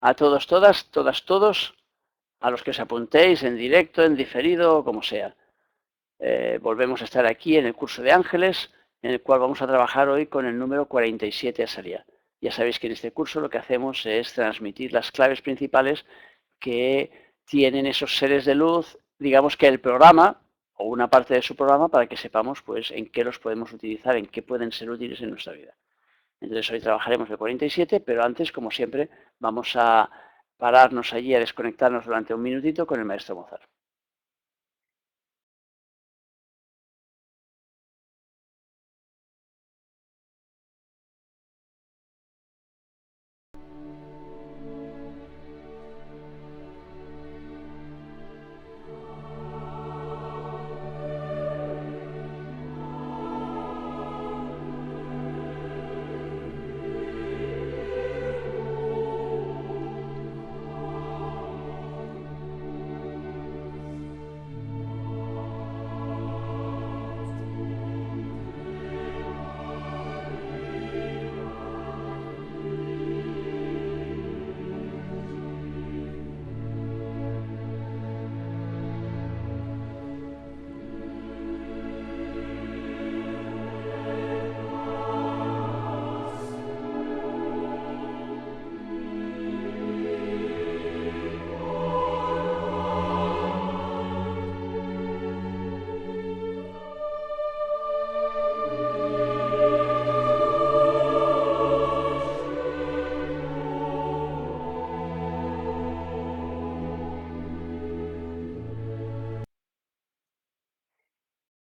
A todos, todos, a los que os apuntéis en directo, en diferido, como sea. Volvemos a estar aquí en el curso de ángeles, en el cual vamos a trabajar hoy con el número 47 Asaria. Ya sabéis que en este curso lo que hacemos es transmitir las claves principales que tienen esos seres de luz, digamos que el programa o una parte de su programa, para que sepamos pues en qué los podemos utilizar, en qué pueden ser útiles en nuestra vida. Entonces hoy trabajaremos el 47, pero antes, como siempre, vamos a pararnos allí, a desconectarnos durante un minutito con el maestro Mozart.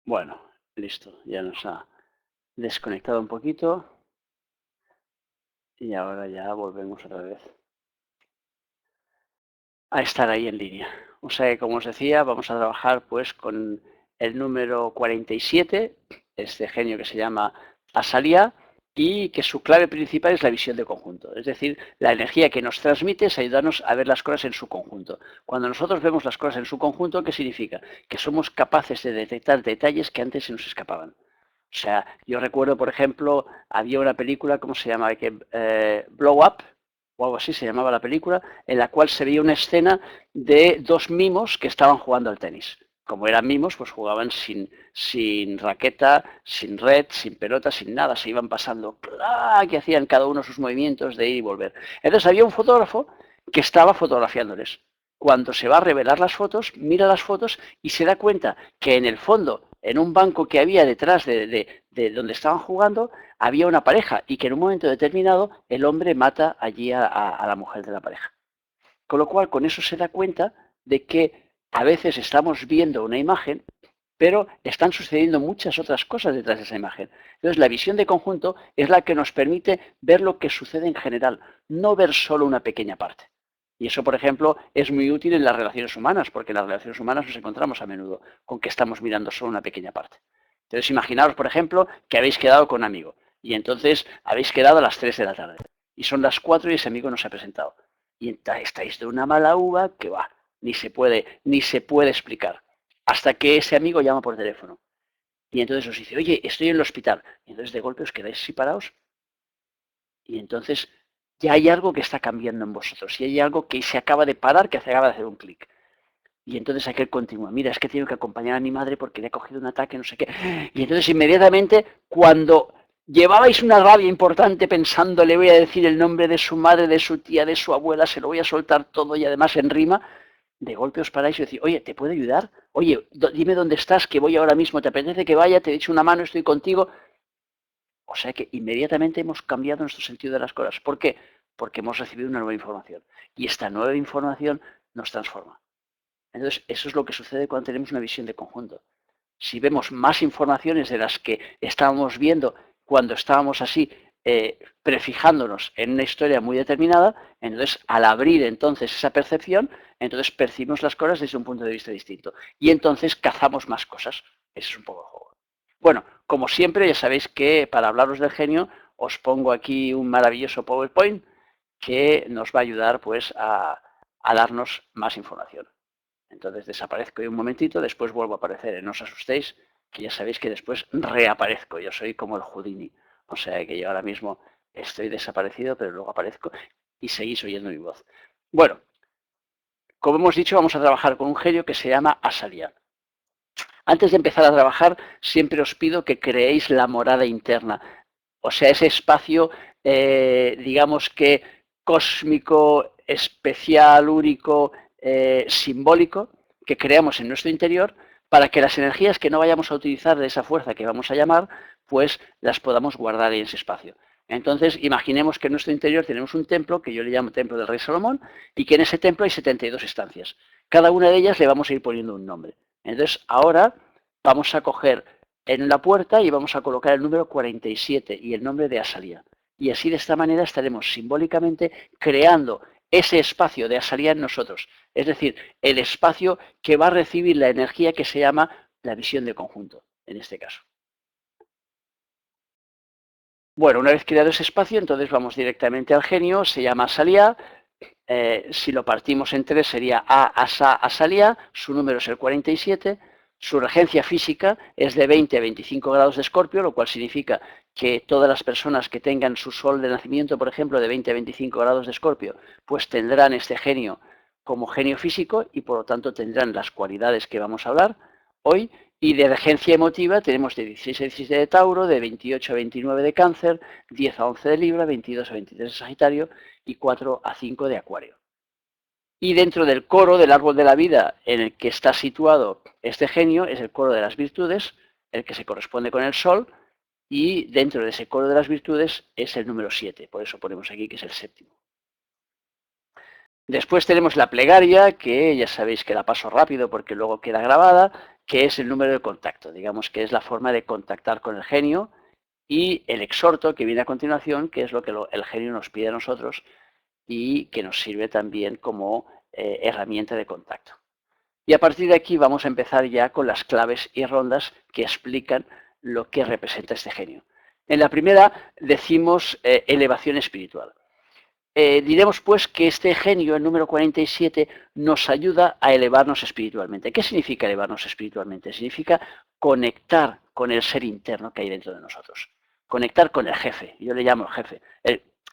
Bueno, listo, ya nos ha desconectado un poquito y ahora ya volvemos otra vez a estar ahí en línea. O sea que, como os decía, vamos a trabajar pues con el número 47, este genio que se llama Asalia, y que su clave principal es la visión de conjunto. Es decir, la energía que nos transmite es ayudarnos a ver las cosas en su conjunto. Cuando nosotros vemos las cosas en su conjunto, ¿qué significa? Que somos capaces de detectar detalles que antes se nos escapaban. O sea, yo recuerdo, por ejemplo, había una película, ¿cómo se llama? Blow Up, o algo así se llamaba la película, en la cual se veía una escena de dos mimos que estaban jugando al tenis. Como eran mimos, pues jugaban sin raqueta, sin red, sin pelota, sin nada. Se iban pasando, ¡plá!, que hacían cada uno sus movimientos de ir y volver. Entonces había un fotógrafo que estaba fotografiándoles. Cuando se va a revelar las fotos, mira las fotos y se da cuenta que en el fondo, en un banco que había detrás de donde estaban jugando, había una pareja y que en un momento determinado el hombre mata allí a la mujer de la pareja. Con lo cual, con eso se da cuenta de que a veces estamos viendo una imagen, pero están sucediendo muchas otras cosas detrás de esa imagen. Entonces, la visión de conjunto es la que nos permite ver lo que sucede en general, no ver solo una pequeña parte. Y eso, por ejemplo, es muy útil en las relaciones humanas, porque en las relaciones humanas nos encontramos a menudo con que estamos mirando solo una pequeña parte. Entonces, imaginaos, por ejemplo, que habéis quedado con un amigo y entonces habéis quedado a las 3 de la tarde y son las 4 y ese amigo no se ha presentado. Y estáis de una mala uva que va, ni se puede explicar. Hasta que ese amigo llama por teléfono. Y entonces os dice, oye, estoy en el hospital. Y entonces de golpe os quedáis así parados. Y entonces ya hay algo que está cambiando en vosotros. Y hay algo que se acaba de parar, que se acaba de hacer un clic. Y entonces aquel continúa, mira, es que tengo que acompañar a mi madre porque le ha cogido un ataque, no sé qué. Y entonces inmediatamente, cuando llevabais una rabia importante pensando, le voy a decir el nombre de su madre, de su tía, de su abuela, se lo voy a soltar todo y además en rima, de golpe os paráis y decís, oye, ¿te puedo ayudar? Oye, dime dónde estás, que voy ahora mismo, ¿te apetece que vaya? Te he dicho una mano, estoy contigo. O sea que inmediatamente hemos cambiado nuestro sentido de las cosas. ¿Por qué? Porque hemos recibido una nueva información. Y esta nueva información nos transforma. Entonces, eso es lo que sucede cuando tenemos una visión de conjunto. Si vemos más informaciones de las que estábamos viendo cuando estábamos así prefijándonos en una historia muy determinada, entonces al abrir entonces esa percepción, entonces percibimos las cosas desde un punto de vista distinto. Y entonces cazamos más cosas. Ese es un poco el juego. Bueno, como siempre, ya sabéis que para hablaros del genio os pongo aquí un maravilloso PowerPoint que nos va a ayudar pues a darnos más información. Entonces desaparezco un momentito, después vuelvo a aparecer. No os asustéis, que ya sabéis que después reaparezco. Yo soy como el Houdini. O sea que yo ahora mismo estoy desaparecido, pero luego aparezco. y seguís oyendo mi voz. Bueno, como hemos dicho, vamos a trabajar con un genio que se llama Asalia. Antes de empezar a trabajar, siempre os pido que creéis la morada interna, o sea, ese espacio, digamos que cósmico, especial, único, simbólico, que creamos en nuestro interior, para que las energías que no vayamos a utilizar de esa fuerza que vamos a llamar, pues las podamos guardar en ese espacio. Entonces, imaginemos que en nuestro interior tenemos un templo, que yo le llamo Templo del Rey Salomón, y que en ese templo hay 72 estancias. Cada una de ellas le vamos a ir poniendo un nombre. Entonces, ahora vamos a coger en la puerta y vamos a colocar el número 47 y el nombre de Asalia. Y así de esta manera estaremos simbólicamente creando ese espacio de Asalia en nosotros. Es decir, el espacio que va a recibir la energía que se llama la visión de conjunto, en este caso. Bueno, una vez creado ese espacio, entonces vamos directamente al genio, se llama Asalia. Si lo partimos en tres sería Asalia, su número es el 47. Su regencia física es de 20 a 25 grados de Escorpio, lo cual significa que todas las personas que tengan su sol de nacimiento, por ejemplo, de 20 a 25 grados de Escorpio, pues tendrán este genio como genio físico y por lo tanto tendrán las cualidades que vamos a hablar hoy. Y de regencia emotiva tenemos de 16 a 17 de Tauro, de 28 a 29 de Cáncer, 10 a 11 de Libra, 22 a 23 de Sagitario y 4 a 5 de Acuario. Y dentro del coro del árbol de la vida en el que está situado este genio es el coro de las virtudes, el que se corresponde con el Sol, y dentro de ese coro de las virtudes es el número 7, por eso ponemos aquí que es el séptimo. Después tenemos la plegaria, que ya sabéis que la paso rápido porque luego queda grabada, que es el número de contacto, digamos que es la forma de contactar con el genio, y el exhorto que viene a continuación, que es lo que el genio nos pide a nosotros y que nos sirve también como herramienta de contacto. Y a partir de aquí vamos a empezar ya con las claves y rondas que explican lo que representa este genio. En la primera decimos elevación espiritual. Diremos pues que este genio, el número 47, nos ayuda a elevarnos espiritualmente. ¿Qué significa elevarnos espiritualmente? Significa conectar con el ser interno que hay dentro de nosotros. Conectar con el jefe, yo le llamo el jefe.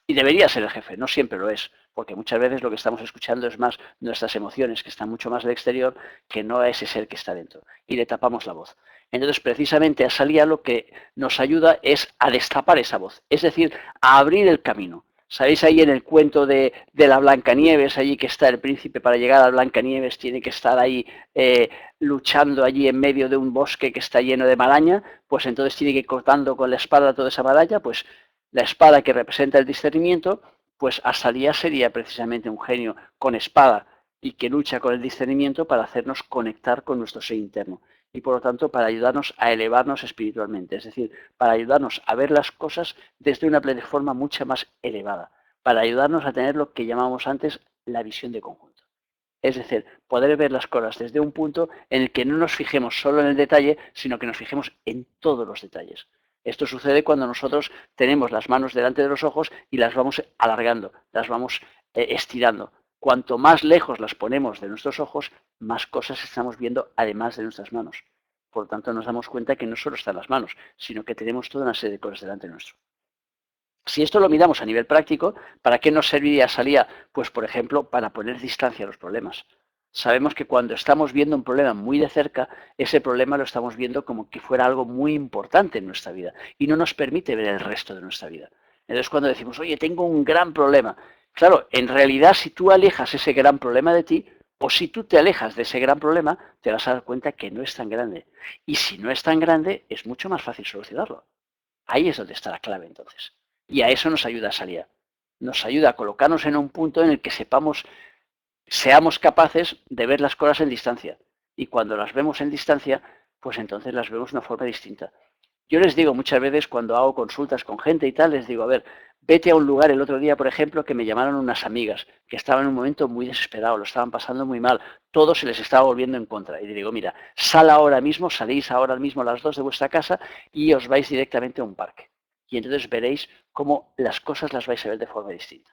Y debería ser el jefe, no siempre lo es, porque muchas veces lo que estamos escuchando es más nuestras emociones, que están mucho más al exterior, que no a ese ser que está dentro. Y le tapamos la voz. Entonces, precisamente a Asalia lo que nos ayuda es a destapar esa voz, es decir, a abrir el camino. ¿Sabéis ahí en el cuento de la Blancanieves, allí que está el príncipe para llegar a Blancanieves, tiene que estar ahí luchando allí en medio de un bosque que está lleno de maraña? Pues entonces tiene que ir cortando con la espada toda esa maraña, pues la espada que representa el discernimiento, pues Asalia sería precisamente un genio con espada y que lucha con el discernimiento para hacernos conectar con nuestro ser interno y por lo tanto para ayudarnos a elevarnos espiritualmente, es decir, para ayudarnos a ver las cosas desde una plataforma mucho más elevada, para ayudarnos a tener lo que llamamos antes la visión de conjunto. Es decir, poder ver las cosas desde un punto en el que no nos fijemos solo en el detalle, sino que nos fijemos en todos los detalles. Esto sucede cuando nosotros tenemos las manos delante de los ojos y las vamos alargando, las vamos estirando. Cuanto más lejos las ponemos de nuestros ojos, más cosas estamos viendo además de nuestras manos. Por lo tanto, nos damos cuenta que no solo están las manos, sino que tenemos toda una serie de cosas delante nuestro. Si esto lo miramos a nivel práctico, ¿para qué nos serviría Asalia? Pues, por ejemplo, para poner distancia a los problemas. Sabemos que cuando estamos viendo un problema muy de cerca, ese problema lo estamos viendo como que fuera algo muy importante en nuestra vida y no nos permite ver el resto de nuestra vida. Entonces, cuando decimos, oye, tengo un gran problema, claro, en realidad, si tú alejas ese gran problema de ti, o si tú te alejas de ese gran problema, te vas a dar cuenta que no es tan grande. Y si no es tan grande, es mucho más fácil solucionarlo. Ahí es donde está la clave, entonces. Y a eso nos ayuda Asalia. Nos ayuda a colocarnos en un punto en el que seamos capaces de ver las cosas en distancia. Y cuando las vemos en distancia, pues entonces las vemos de una forma distinta. Yo les digo muchas veces cuando hago consultas con gente y tal, les digo, a ver, vete a un lugar el otro día, por ejemplo, que me llamaron unas amigas que estaban en un momento muy desesperado, lo estaban pasando muy mal, todo se les estaba volviendo en contra. Y le digo, mira, salís ahora mismo a las 2 de vuestra casa y os vais directamente a un parque. Y entonces veréis cómo las cosas las vais a ver de forma distinta.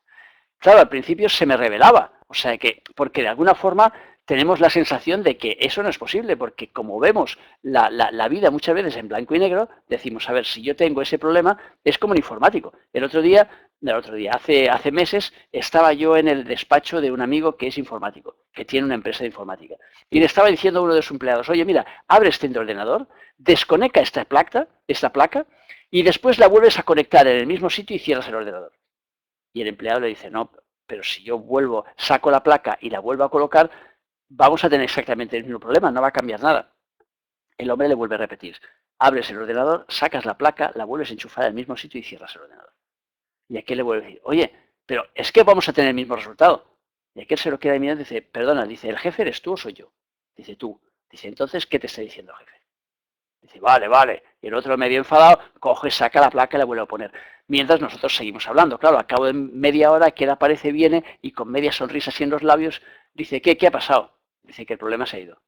Claro, al principio se me revelaba, o sea que, porque de alguna forma tenemos la sensación de que eso no es posible, porque como vemos la vida muchas veces en blanco y negro, decimos, a ver, si yo tengo ese problema, es como un informático. El otro día del otro día. Hace meses estaba yo en el despacho de un amigo que es informático, que tiene una empresa de informática. Y le estaba diciendo a uno de sus empleados, oye, mira, abre este ordenador, desconecta esta placa, y después la vuelves a conectar en el mismo sitio y cierras el ordenador. Y el empleado le dice, no, pero si yo saco la placa y la vuelvo a colocar, vamos a tener exactamente el mismo problema, no va a cambiar nada. El hombre le vuelve a repetir, abres el ordenador, sacas la placa, la vuelves a enchufar al mismo sitio y cierras el ordenador. Y aquel le vuelve a decir, oye, pero es que vamos a tener el mismo resultado. Y aquel se lo queda mirando y dice, perdona, dice, ¿el jefe eres tú o soy yo? Dice, tú. Dice, entonces, ¿qué te está diciendo el jefe? Dice, vale, vale. Y el otro medio enfadado, coge, saca la placa y la vuelve a poner. Mientras nosotros seguimos hablando. Claro, al cabo de media hora, aquel aparece, viene y con media sonrisa así en los labios, dice, ¿qué ha pasado? Dice que el problema se ha ido.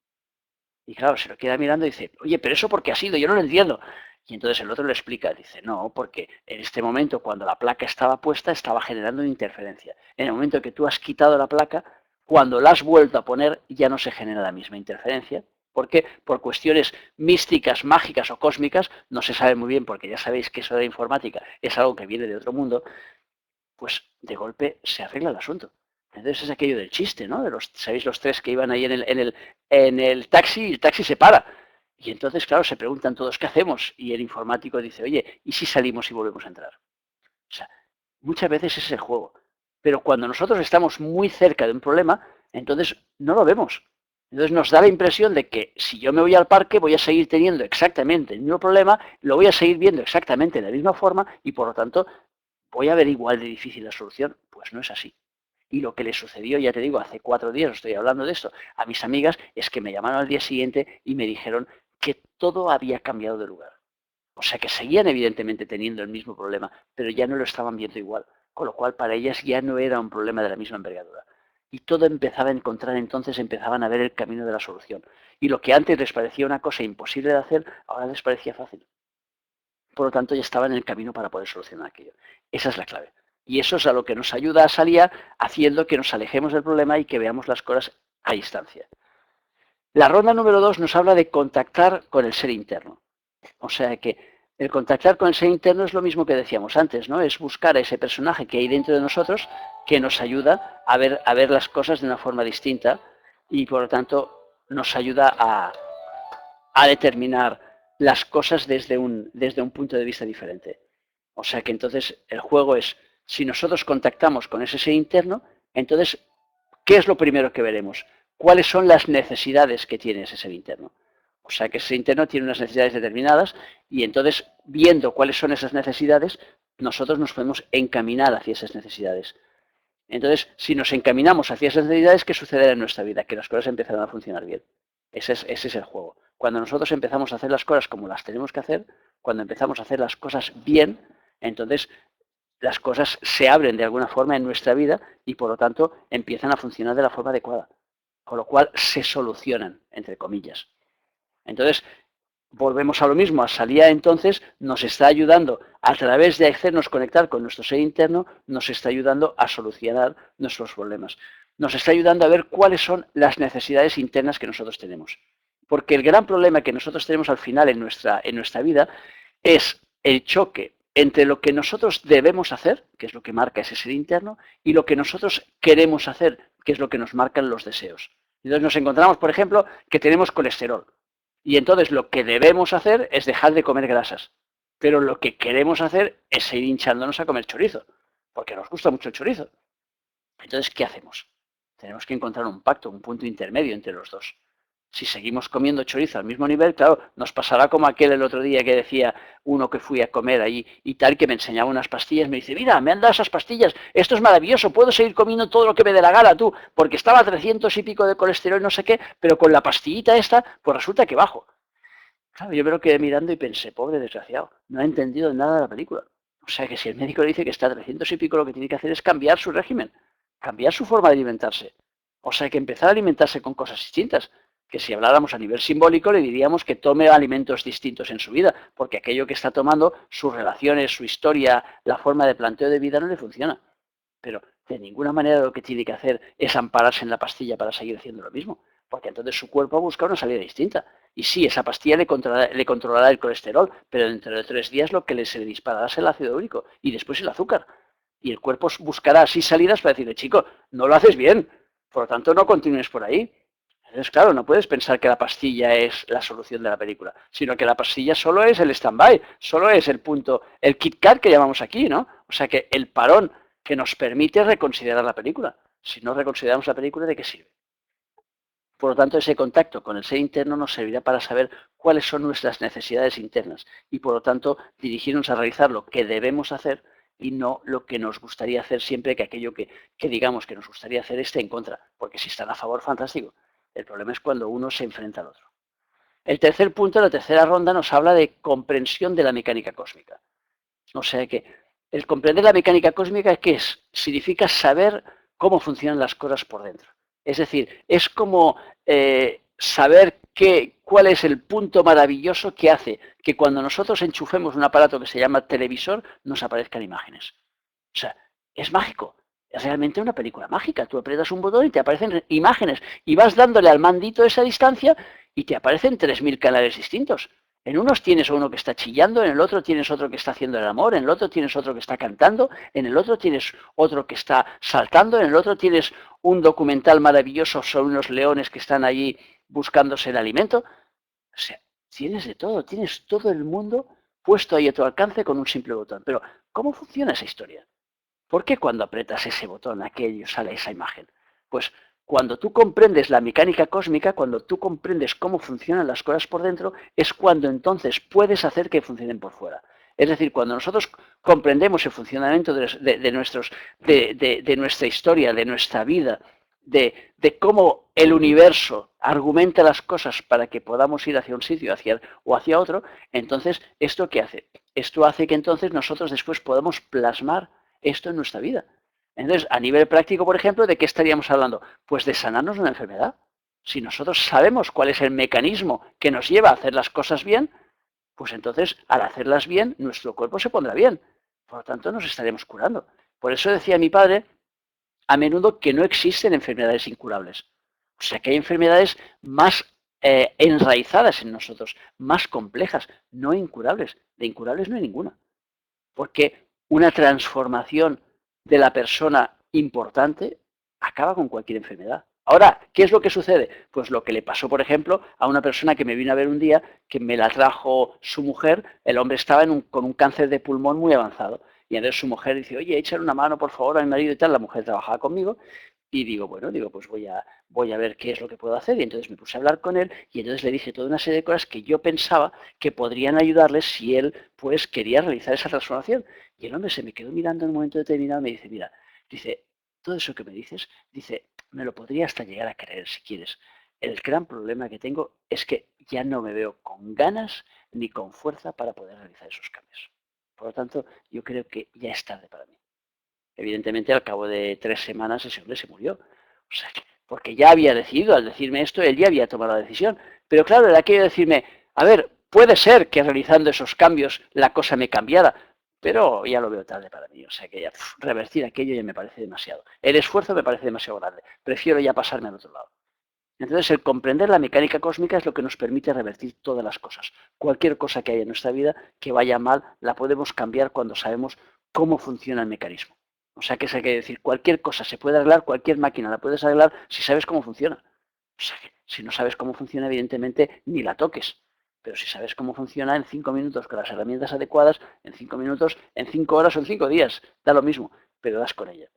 Y claro, se lo queda mirando y dice, oye, pero ¿eso por qué ha sido? Yo no lo entiendo. Y entonces el otro le explica, dice, no, porque en este momento cuando la placa estaba puesta estaba generando una interferencia. En el momento que tú has quitado la placa, cuando la has vuelto a poner ya no se genera la misma interferencia. Porque por cuestiones místicas, mágicas o cósmicas, no se sabe muy bien, porque ya sabéis que eso de la informática es algo que viene de otro mundo, pues de golpe se arregla el asunto. Entonces es aquello del chiste, ¿no? ¿Sabéis los tres que iban ahí en el taxi y el taxi se para? Y entonces, claro, se preguntan todos, ¿qué hacemos? Y el informático dice, oye, ¿y si salimos y volvemos a entrar? O sea, muchas veces ese es el juego. Pero cuando nosotros estamos muy cerca de un problema, entonces no lo vemos. Entonces nos da la impresión de que si yo me voy al parque voy a seguir teniendo exactamente el mismo problema, lo voy a seguir viendo exactamente de la misma forma y por lo tanto voy a ver igual de difícil la solución. Pues no es así. Y lo que le sucedió, ya te digo, hace 4 días estoy hablando de esto, a mis amigas, es que me llamaron al día siguiente y me dijeron que todo había cambiado de lugar. O sea que seguían evidentemente teniendo el mismo problema, pero ya no lo estaban viendo igual. Con lo cual para ellas ya no era un problema de la misma envergadura. Y todo empezaba a encontrar, entonces empezaban a ver el camino de la solución. Y lo que antes les parecía una cosa imposible de hacer, ahora les parecía fácil. Por lo tanto, ya estaba en el camino para poder solucionar aquello. Esa es la clave. Y eso es a lo que nos ayuda a salir, haciendo que nos alejemos del problema y que veamos las cosas a distancia. La ronda número 2 nos habla de contactar con el ser interno. O sea que el contactar con el ser interno es lo mismo que decíamos antes, ¿no? Es buscar a ese personaje que hay dentro de nosotros que nos ayuda a ver las cosas de una forma distinta y por lo tanto nos ayuda a determinar las cosas desde un punto de vista diferente. O sea que entonces el juego es, si nosotros contactamos con ese ser interno, entonces, ¿qué es lo primero que veremos? ¿Cuáles son las necesidades que tiene ese ser interno? O sea que ese ser interno tiene unas necesidades determinadas y entonces, viendo cuáles son esas necesidades, nosotros nos podemos encaminar hacia esas necesidades. Entonces, si nos encaminamos hacia esas necesidades, ¿qué sucederá en nuestra vida? Que las cosas empezarán a funcionar bien. Ese es el juego. Cuando nosotros empezamos a hacer las cosas como las tenemos que hacer, cuando empezamos a hacer las cosas bien, entonces las cosas se abren de alguna forma en nuestra vida y por lo tanto empiezan a funcionar de la forma adecuada. Con lo cual se solucionan, entre comillas. Entonces, volvemos a lo mismo, a Salía entonces nos está ayudando, a través de hacernos conectar con nuestro ser interno, nos está ayudando a solucionar nuestros problemas. Nos está ayudando a ver cuáles son las necesidades internas que nosotros tenemos. Porque el gran problema que nosotros tenemos al final en nuestra vida es el choque entre lo que nosotros debemos hacer, que es lo que marca ese ser interno, y lo que nosotros queremos hacer, que es lo que nos marcan los deseos. Entonces nos encontramos, por ejemplo, que tenemos colesterol. Y entonces lo que debemos hacer es dejar de comer grasas. Pero lo que queremos hacer es seguir hinchándonos a comer chorizo, porque nos gusta mucho el chorizo. Entonces, ¿qué hacemos? Tenemos que encontrar un pacto, un punto intermedio entre los dos. Si seguimos comiendo chorizo al mismo nivel, claro, nos pasará como aquel el otro día que decía uno que fui a comer allí y tal, que me enseñaba unas pastillas, me dice, mira, me han dado esas pastillas, esto es maravilloso, puedo seguir comiendo todo lo que me dé la gana tú, porque estaba a 300 y pico de colesterol y no sé qué, pero con la pastillita esta, pues resulta que bajo. Claro, yo me lo quedé mirando y pensé, pobre desgraciado, no ha entendido nada de la película. O sea que si el médico le dice que está a 300 y pico, lo que tiene que hacer es cambiar su régimen, cambiar su forma de alimentarse. O sea que empezar a alimentarse con cosas distintas. Que si habláramos a nivel simbólico le diríamos que tome alimentos distintos en su vida, porque aquello que está tomando, sus relaciones, su historia, la forma de planteo de vida no le funciona. Pero de ninguna manera lo que tiene que hacer es ampararse en la pastilla para seguir haciendo lo mismo, porque entonces su cuerpo busca una salida distinta. Y sí, esa pastilla le controlará el colesterol, pero dentro de 3 días lo que se le disparará es el ácido úrico y después el azúcar. Y el cuerpo buscará así salidas para decirle, chico, no lo haces bien, por lo tanto no continúes por ahí. Entonces, claro, no puedes pensar que la pastilla es la solución de la película, sino que la pastilla solo es el stand-by, solo es el punto, el Kit Kat que llamamos aquí, ¿no? O sea que el parón que nos permite reconsiderar la película. Si no reconsideramos la película, ¿de qué sirve? Por lo tanto, ese contacto con el ser interno nos servirá para saber cuáles son nuestras necesidades internas y, por lo tanto, dirigirnos a realizar lo que debemos hacer y no lo que nos gustaría hacer siempre que aquello que digamos que nos gustaría hacer esté en contra. Porque si están a favor, fantástico. El problema es cuando uno se enfrenta al otro. El tercer punto, la tercera ronda, nos habla de comprensión de la mecánica cósmica. O sea que el comprender la mecánica cósmica, ¿qué es? Significa saber cómo funcionan las cosas por dentro. Es decir, es como saber cuál es el punto maravilloso que hace que cuando nosotros enchufemos un aparato que se llama televisor, nos aparezcan imágenes. O sea, es mágico. Es realmente una película mágica. Tú aprietas un botón y te aparecen imágenes y vas dándole al mandito esa distancia y te aparecen 3000 canales distintos. En unos tienes uno que está chillando, en el otro tienes otro que está haciendo el amor, en el otro tienes otro que está cantando, en el otro tienes otro que está saltando, en el otro tienes un documental maravilloso sobre unos leones que están allí buscándose el alimento. O sea, tienes todo el mundo puesto ahí a tu alcance con un simple botón. Pero, ¿cómo funciona esa historia? ¿Por qué cuando apretas ese botón aquello sale esa imagen? Pues cuando tú comprendes la mecánica cósmica, cuando tú comprendes cómo funcionan las cosas por dentro, es cuando entonces puedes hacer que funcionen por fuera. Es decir, cuando nosotros comprendemos el funcionamiento de nuestra historia, de nuestra vida, de cómo el universo argumenta las cosas para que podamos ir hacia un sitio o hacia otro, entonces, ¿esto qué hace? Esto hace que entonces nosotros después podamos plasmar esto en nuestra vida. Entonces, a nivel práctico, por ejemplo, ¿de qué estaríamos hablando? Pues de sanarnos una enfermedad. Si nosotros sabemos cuál es el mecanismo que nos lleva a hacer las cosas bien, pues entonces al hacerlas bien, nuestro cuerpo se pondrá bien. Por lo tanto, nos estaremos curando. Por eso decía mi padre a menudo que no existen enfermedades incurables. O sea, que hay enfermedades más enraizadas en nosotros, más complejas, no incurables. De incurables no hay ninguna. Porque una transformación de la persona importante acaba con cualquier enfermedad. Ahora, ¿qué es lo que sucede? Pues lo que le pasó, por ejemplo, a una persona que me vino a ver un día, que me la trajo su mujer, el hombre estaba con un cáncer de pulmón muy avanzado. Y entonces su mujer dice, oye, échale una mano, por favor, a mi marido y tal. La mujer trabajaba conmigo. Y digo, bueno, pues voy a ver qué es lo que puedo hacer. Y entonces me puse a hablar con él y entonces le dije toda una serie de cosas que yo pensaba que podrían ayudarle si él pues quería realizar esa transformación. Y el hombre se me quedó mirando en un momento determinado y me dice, mira, dice, todo eso que me dices, dice, me lo podría hasta llegar a creer si quieres. El gran problema que tengo es que ya no me veo con ganas ni con fuerza para poder realizar esos cambios. Por lo tanto, yo creo que ya es tarde para mí. Evidentemente, al cabo de 3 semanas ese hombre se murió. O sea, porque ya había decidido, al decirme esto, él ya había tomado la decisión. Pero claro, era aquello de decirme, a ver, puede ser que realizando esos cambios la cosa me cambiara, pero ya lo veo tarde para mí. O sea que ya revertir aquello ya me parece demasiado. El esfuerzo me parece demasiado grande. Prefiero ya pasarme al otro lado. Entonces, el comprender la mecánica cósmica es lo que nos permite revertir todas las cosas. Cualquier cosa que haya en nuestra vida que vaya mal, la podemos cambiar cuando sabemos cómo funciona el mecanismo. O sea, que es hay que decir, cualquier cosa se puede arreglar, cualquier máquina la puedes arreglar si sabes cómo funciona. O sea, que si no sabes cómo funciona, evidentemente, ni la toques. Pero si sabes cómo funciona en 5 minutos con las herramientas adecuadas, en 5 minutos, en 5 horas o en 5 días, da lo mismo, pero das con ella.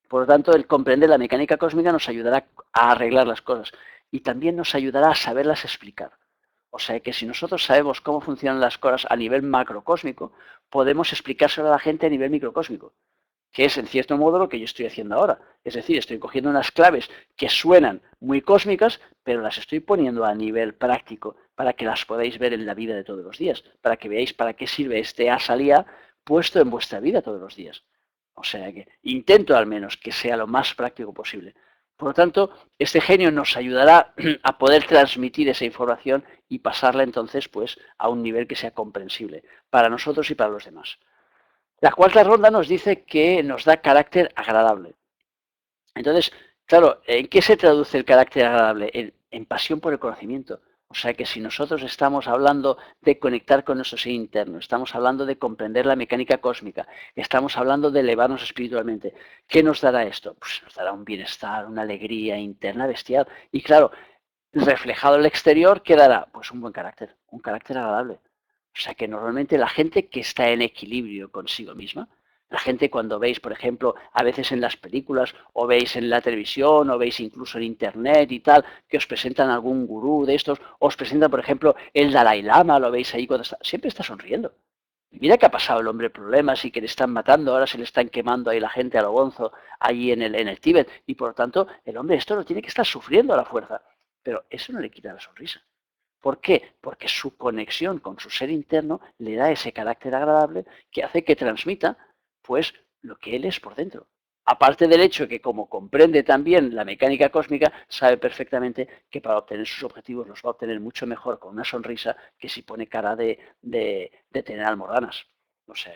Por lo tanto, el comprender la mecánica cósmica nos ayudará a arreglar las cosas y también nos ayudará a saberlas explicar. O sea que si nosotros sabemos cómo funcionan las cosas a nivel macrocósmico, podemos explicárselo a la gente a nivel microcósmico, que es en cierto modo lo que yo estoy haciendo ahora. Es decir, estoy cogiendo unas claves que suenan muy cósmicas, pero las estoy poniendo a nivel práctico para que las podáis ver en la vida de todos los días, para que veáis para qué sirve este asalía puesto en vuestra vida todos los días. O sea que intento al menos que sea lo más práctico posible. Por lo tanto, este genio nos ayudará a poder transmitir esa información y pasarla entonces pues, a un nivel que sea comprensible para nosotros y para los demás. La cuarta ronda nos dice que nos da carácter agradable. Entonces, claro, ¿en qué se traduce el carácter agradable? En pasión por el conocimiento. O sea que si nosotros estamos hablando de conectar con nuestro ser interno, estamos hablando de comprender la mecánica cósmica, estamos hablando de elevarnos espiritualmente, ¿qué nos dará esto? Pues nos dará un bienestar, una alegría interna bestial. Y claro, reflejado en el exterior, ¿qué dará? Pues un buen carácter, un carácter agradable. O sea que normalmente la gente que está en equilibrio consigo misma, la gente cuando veis, por ejemplo, a veces en las películas, o veis en la televisión, o veis incluso en internet y tal, que os presentan algún gurú de estos, os presentan, por ejemplo, el Dalai Lama, lo veis ahí cuando está, siempre está sonriendo. Mira que ha pasado el hombre problemas y que le están matando, ahora se le están quemando ahí la gente a lo bonzo, allí en el Tíbet, y por lo tanto el hombre esto lo tiene que estar sufriendo a la fuerza. Pero eso no le quita la sonrisa. ¿Por qué? Porque su conexión con su ser interno le da ese carácter agradable que hace que transmita pues lo que él es por dentro. Aparte del hecho de que como comprende también la mecánica cósmica, sabe perfectamente que para obtener sus objetivos los va a obtener mucho mejor con una sonrisa que si pone cara de tener almorranas. O sea,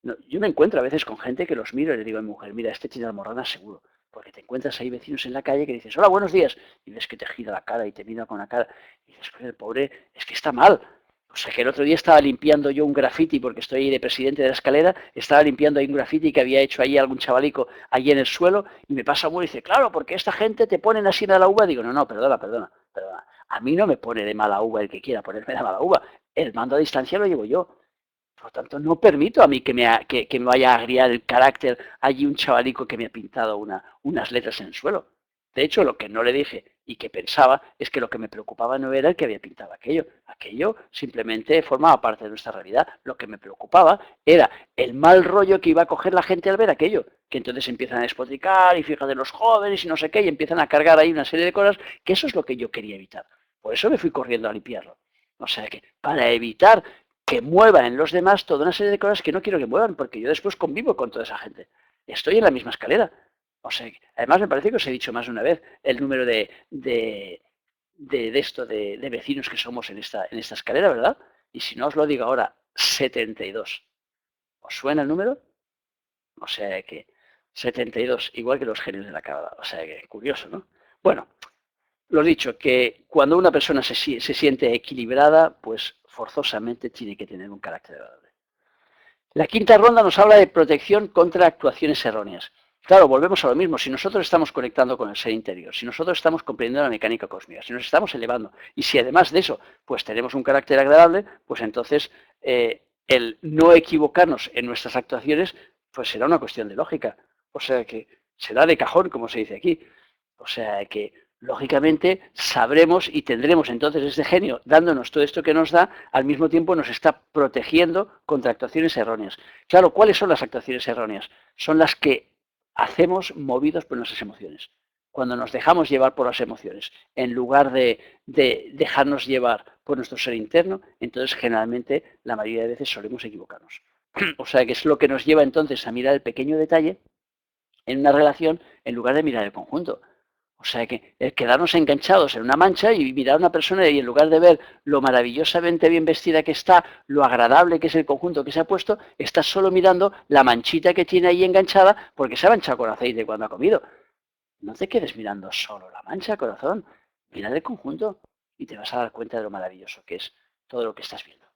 no, yo me encuentro a veces con gente que los miro y le digo a mi mujer, mira, este tiene almorranas seguro. Porque te encuentras ahí vecinos en la calle que dices, hola, buenos días, y ves que te gira la cara y te mira con la cara. Y dices, el pobre, es que está mal. O sea, que el otro día estaba limpiando yo un graffiti, porque estoy ahí de presidente de la escalera, estaba limpiando ahí un graffiti que había hecho ahí algún chavalico allí en el suelo, y me pasa uno y dice, claro, porque esta gente te ponen así de la uva. Digo, no, no, perdona. A mí no me pone de mala uva el que quiera ponerme de mala uva. El mando a distancia lo llevo yo. Por lo tanto, no permito a mí que me vaya a agriar el carácter allí un chavalico que me ha pintado unas letras en el suelo. De hecho, lo que no le dije y que pensaba es que lo que me preocupaba no era el que había pintado aquello. Aquello simplemente formaba parte de nuestra realidad. Lo que me preocupaba era el mal rollo que iba a coger la gente al ver aquello. Que entonces empiezan a despotricar y fíjate los jóvenes y no sé qué, y empiezan a cargar ahí una serie de cosas, que eso es lo que yo quería evitar. Por eso me fui corriendo a limpiarlo. O sea que, para evitar que muevan en los demás toda una serie de cosas que no quiero que muevan, porque yo después convivo con toda esa gente. Estoy en la misma escalera. O sea, además me parece que os he dicho más de una vez el número de vecinos que somos en esta escalera, ¿verdad? Y si no os lo digo ahora, 72. ¿Os suena el número? O sea que 72, igual que los genios de la cábala. O sea que curioso, ¿no? Bueno, lo dicho, que cuando una persona se siente equilibrada, pues forzosamente tiene que tener un carácter agradable. La quinta ronda nos habla de protección contra actuaciones erróneas. Claro, volvemos a lo mismo. Si nosotros estamos conectando con el ser interior, si nosotros estamos comprendiendo la mecánica cósmica, si nos estamos elevando y si además de eso, pues tenemos un carácter agradable, pues entonces el no equivocarnos en nuestras actuaciones, pues será una cuestión de lógica. O sea que será de cajón, como se dice aquí. O sea que lógicamente sabremos y tendremos entonces este genio dándonos todo esto que nos da, al mismo tiempo nos está protegiendo contra actuaciones erróneas. Claro, ¿cuáles son las actuaciones erróneas? Son las que hacemos movidos por nuestras emociones. Cuando nos dejamos llevar por las emociones, en lugar de dejarnos llevar por nuestro ser interno, entonces generalmente la mayoría de veces solemos equivocarnos. O sea que es lo que nos lleva entonces a mirar el pequeño detalle en una relación en lugar de mirar el conjunto. O sea que el quedarnos enganchados en una mancha y mirar a una persona y en lugar de ver lo maravillosamente bien vestida que está, lo agradable que es el conjunto que se ha puesto, estás solo mirando la manchita que tiene ahí enganchada porque se ha manchado con aceite cuando ha comido. No te quedes mirando solo la mancha, corazón. Mira el conjunto y te vas a dar cuenta de lo maravilloso que es todo lo que estás viendo.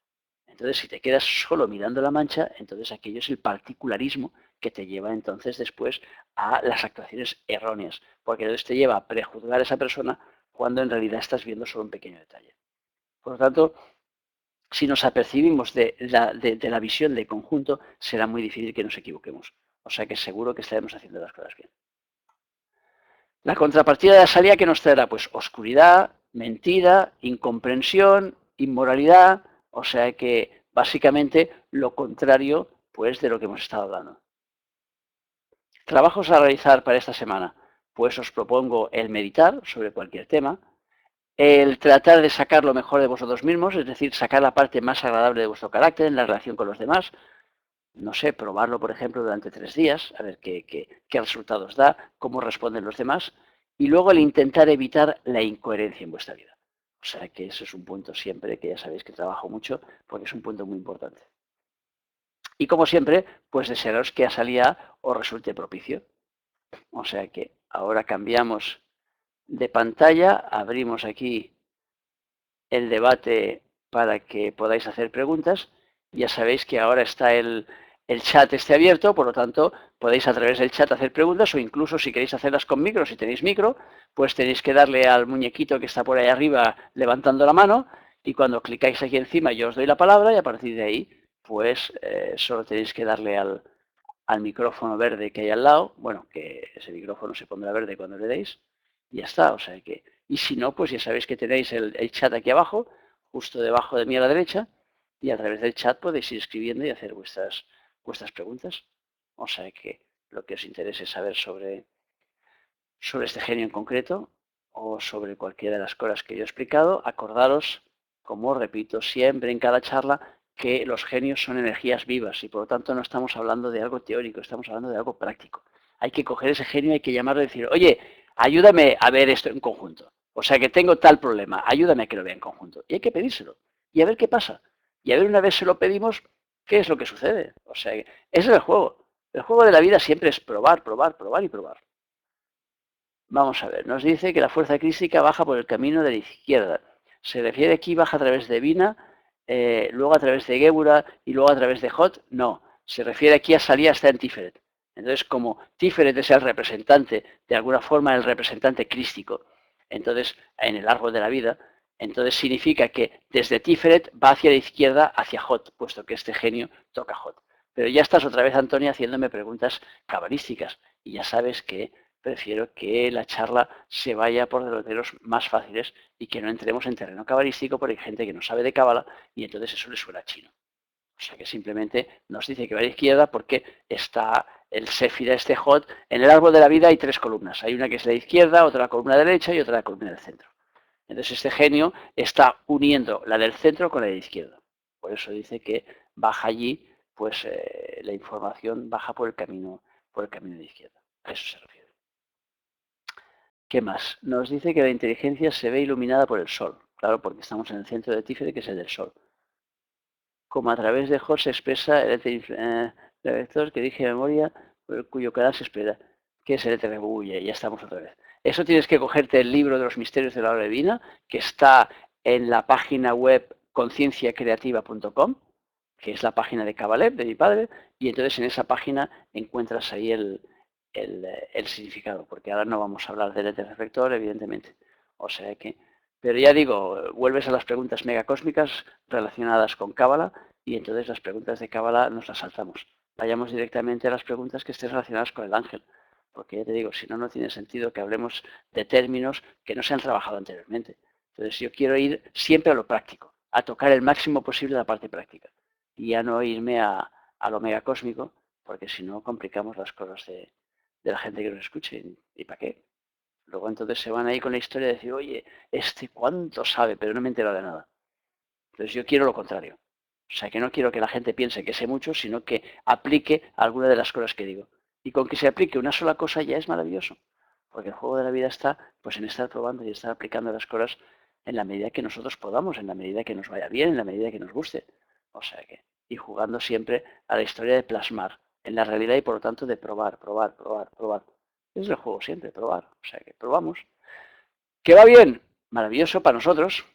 Entonces, si te quedas solo mirando la mancha, entonces aquello es el particularismo que te lleva entonces después a las actuaciones erróneas, porque entonces te lleva a prejuzgar a esa persona cuando en realidad estás viendo solo un pequeño detalle. Por lo tanto, si nos apercibimos de la visión de conjunto, será muy difícil que nos equivoquemos. O sea que seguro que estaremos haciendo las cosas bien. La contrapartida de la salida que nos traerá, pues oscuridad, mentira, incomprensión, inmoralidad, o sea que básicamente lo contrario pues de lo que hemos estado hablando. Trabajos a realizar para esta semana, pues os propongo el meditar sobre cualquier tema, el tratar de sacar lo mejor de vosotros mismos, es decir, sacar la parte más agradable de vuestro carácter en la relación con los demás, no sé, probarlo, por ejemplo, durante 3 días, a ver qué resultados da, cómo responden los demás, y luego el intentar evitar la incoherencia en vuestra vida. O sea que eso es un punto siempre que ya sabéis que trabajo mucho porque es un punto muy importante. Y como siempre, pues desearos que Asalía os resulte propicio. O sea que ahora cambiamos de pantalla, abrimos aquí el debate para que podáis hacer preguntas. Ya sabéis que ahora está el chat abierto, por lo tanto, podéis a través del chat hacer preguntas o incluso si queréis hacerlas con micro, si tenéis micro, pues tenéis que darle al muñequito que está por ahí arriba levantando la mano y cuando clicáis aquí encima yo os doy la palabra y a partir de ahí, pues solo tenéis que darle al micrófono verde que hay al lado, bueno, que ese micrófono se pondrá verde cuando le deis, y ya está, o sea que, y si no, pues ya sabéis que tenéis el chat aquí abajo, justo debajo de mí a la derecha, y a través del chat podéis ir escribiendo y hacer vuestras preguntas. O sea que lo que os interese saber sobre este genio en concreto o sobre cualquiera de las cosas que yo he explicado, acordaros, como repito siempre en cada charla, que los genios son energías vivas y por lo tanto no estamos hablando de algo teórico, estamos hablando de algo práctico. Hay que coger ese genio, hay que llamarlo y decir, oye, ayúdame a ver esto en conjunto. O sea que tengo tal problema, ayúdame a que lo vea en conjunto. Y hay que pedírselo y a ver qué pasa. Y a ver una vez se lo pedimos, ¿qué es lo que sucede? O sea, ese es el juego. El juego de la vida siempre es probar, probar, probar y probar. Vamos a ver, nos dice que la fuerza crística baja por el camino de la izquierda. Se refiere aquí, baja a través de Vina, luego a través de Gebura y luego a través de Hot. No, se refiere aquí a salir hasta en Tiferet. Entonces, como Tiferet es el representante, de alguna forma el representante crístico, entonces en el árbol de la vida, entonces significa que desde Tiferet va hacia la izquierda, hacia Hot, puesto que este genio toca Hot. Pero ya estás otra vez, Antonia, haciéndome preguntas cabalísticas y ya sabes que prefiero que la charla se vaya por derroteros más fáciles y que no entremos en terreno cabalístico porque hay gente que no sabe de cábala y entonces eso le suena chino. O sea que simplemente nos dice que va a la izquierda porque está el Séfira, este Hot. En el árbol de la vida hay tres columnas. Hay una que es la izquierda, otra la columna derecha y otra la columna del centro. Entonces este genio está uniendo la del centro con la de la izquierda. Por eso dice que baja allí, pues la información baja por el camino de la izquierda. A eso se refiere. ¿Qué más? Nos dice que la inteligencia se ve iluminada por el sol. Claro, porque estamos en el centro de Tiferet, que es el del sol. Como a través de Hot se expresa el vector que dije de memoria, por cuyo canal se espera, que es el ETRBUYE. Ya estamos otra vez. Eso tienes que cogerte el libro de los misterios de la hora divina, que está en la página web concienciacreativa.com, que es la página de Kabalev, de mi padre, y entonces en esa página encuentras ahí el significado, porque ahora no vamos a hablar del éter reflector, evidentemente. O sea que, pero ya digo, vuelves a las preguntas megacósmicas relacionadas con Cábala y entonces las preguntas de Cábala nos las saltamos. Vayamos directamente a las preguntas que estén relacionadas con el ángel, porque ya te digo, si no, no tiene sentido que hablemos de términos que no se han trabajado anteriormente. Entonces yo quiero ir siempre a lo práctico, a tocar el máximo posible la parte práctica y ya no irme a lo megacósmico, porque si no complicamos las cosas de la gente que nos escuche. ¿Y para qué? Luego entonces se van ahí con la historia de decir, oye, cuánto sabe, pero no me he enterado de nada. Entonces yo quiero lo contrario. O sea, que no quiero que la gente piense que sé mucho, sino que aplique alguna de las cosas que digo. Y con que se aplique una sola cosa ya es maravilloso. Porque el juego de la vida está pues en estar probando y estar aplicando las cosas en la medida que nosotros podamos, en la medida que nos vaya bien, en la medida que nos guste. O sea que, y jugando siempre a la historia de plasmar en la realidad y por lo tanto de probar, probar, probar, probar. Es el juego siempre, probar. O sea que probamos. ¿Que va bien? Maravilloso para nosotros.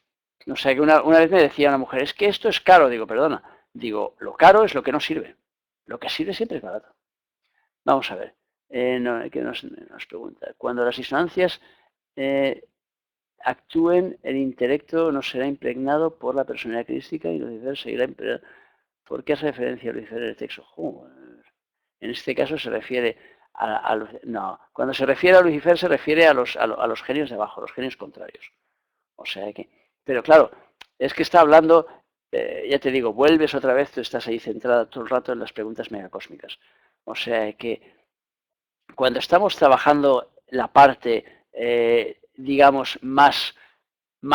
O sea que una vez me decía una mujer, es que esto es caro. Digo, perdona. Digo, lo caro es lo que no sirve. Lo que sirve siempre es barato. Vamos a ver. ¿Qué nos pregunta? Cuando las disonancias actúen, el intelecto no será impregnado por la personalidad crística y Lucifer seguirá impregnado. ¿Por qué hace referencia a Lucifer en el texto? En este caso se refiere no, cuando se refiere a Lucifer se refiere a los genios de abajo, los genios contrarios. O sea que, pero claro, es que está hablando, ya te digo, vuelves otra vez, tú estás ahí centrada todo el rato en las preguntas megacósmicas. O sea que cuando estamos trabajando la parte, digamos, más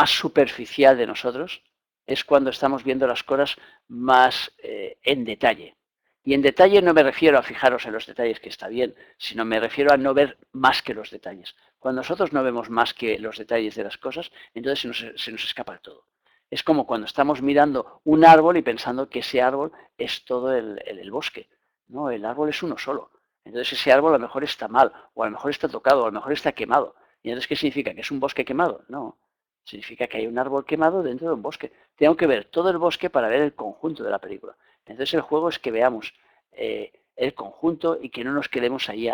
superficial de nosotros, es cuando estamos viendo las cosas más en detalle. Y en detalle no me refiero a fijaros en los detalles, que está bien, sino me refiero a no ver más que los detalles. Cuando nosotros no vemos más que los detalles de las cosas, entonces se nos escapa todo. Es como cuando estamos mirando un árbol y pensando que ese árbol es todo el bosque. No, el árbol es uno solo. Entonces ese árbol a lo mejor está mal, o a lo mejor está tocado, o a lo mejor está quemado. ¿Y entonces qué significa? ¿Que es un bosque quemado? No. Significa que hay un árbol quemado dentro de un bosque. Tengo que ver todo el bosque para ver el conjunto de la película. Entonces el juego es que veamos el conjunto y que no nos quedemos ahí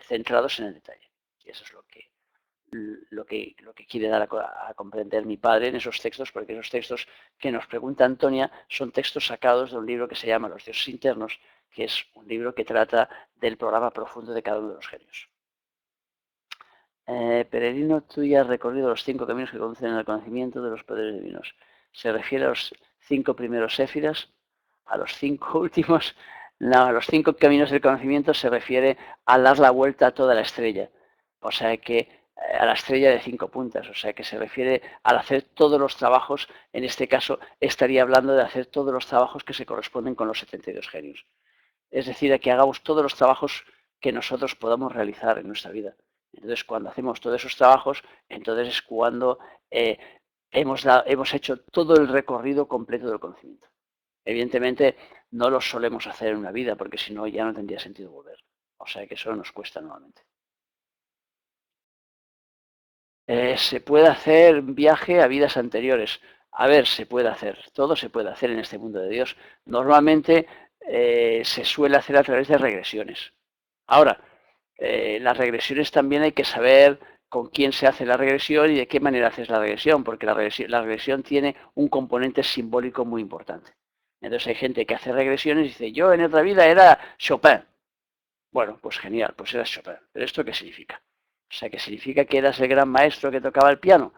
centrados en el detalle. Y eso es lo que quiere dar a comprender mi padre en esos textos, porque esos textos que nos pregunta Antonia son textos sacados de un libro que se llama Los dioses internos, que es un libro que trata del programa profundo de cada uno de los genios. Peregrino, tú ya has recorrido los 5 caminos que conducen al conocimiento de los poderes divinos. ¿Se refiere a los 5 primeros éfiras? ¿A los 5 últimos? No, a los 5 caminos del conocimiento se refiere a dar la vuelta a toda la estrella. O sea que a la estrella de 5 puntas. O sea que se refiere al hacer todos los trabajos. En este caso estaría hablando de hacer todos los trabajos que se corresponden con los 72 genios. Es decir, a que hagamos todos los trabajos que nosotros podamos realizar en nuestra vida. Entonces, cuando hacemos todos esos trabajos, entonces es cuando hemos hecho todo el recorrido completo del conocimiento. Evidentemente, no lo solemos hacer en una vida, porque si no, ya no tendría sentido volver. O sea que eso nos cuesta normalmente. Se puede hacer un viaje a vidas anteriores. A ver, se puede hacer. Todo se puede hacer en este mundo de Dios. Normalmente se suele hacer a través de regresiones. Ahora, las regresiones también hay que saber con quién se hace la regresión y de qué manera haces la regresión, porque la regresión tiene un componente simbólico muy importante. Entonces hay gente que hace regresiones y dice, yo en otra vida era Chopin. Bueno, pues genial, pues eras Chopin. ¿Pero esto qué significa? O sea, ¿qué significa que eras el gran maestro que tocaba el piano?